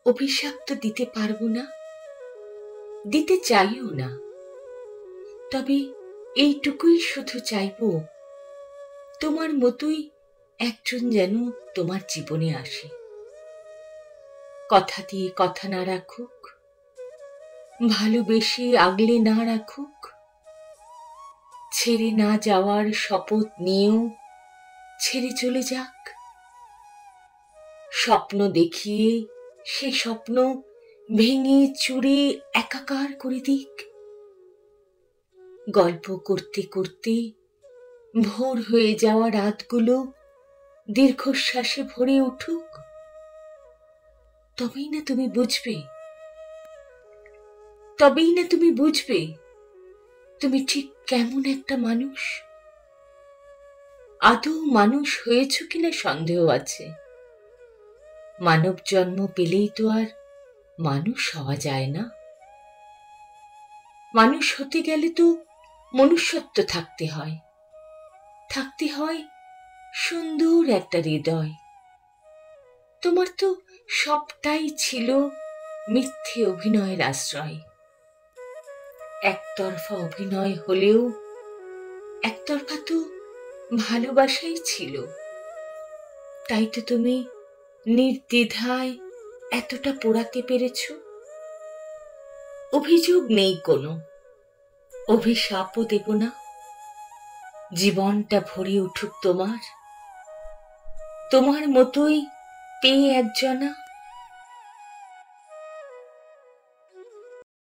অভিশাপ তো দিতে পারবো না, দিতে চাইও না। তবে এইটুকুই শুধু চাইবো, তোমার মতোই একজন যেন তোমার জীবনে আসে, কথা দিয়ে কথা না রাখুক, ভালোবেসে আগলে না রাখুক, ছেড়ে না যাওয়ার শপথ নিয়েও ছেড়ে চলে যাক, স্বপ্ন দেখিয়ে সে স্বপ্ন ভেঙে চুরে একাকার করে দিক, গল্প করতে করতে ভোর হয়ে যাওয়া রাতগুলো দীর্ঘশ্বাসে ভরে উঠুক। তবেই না তুমি বুঝবে, তবেই না তুমি বুঝবে তুমি ঠিক কেমন একটা মানুষ। আদৌ মানুষ হয়েছ কিনা সন্দেহ আছে। মানব জন্ম পেলেই তো আর মানুষ হওয়া যায় না। মানুষ হতে গেলে তো মনুষ্যত্ব থাকতে হয়, থাকতে হয় সুন্দর একটা হৃদয়। তোমার তো সবটাই ছিল মিথ্যে অভিনয়ের আশ্রয়। একতরফা অভিনয় হলেও একতরফা তো ভালোবাসাই ছিল। তাই তো তুমি নির্দ্বিধায় এতটা পোড়াতে পেরেছ। অভিযোগ নেই কোনো, অভিশাপও দেব না। জীবনটা ভরে উঠুক তোমার, তোমার মতোই পেয়ে একজনা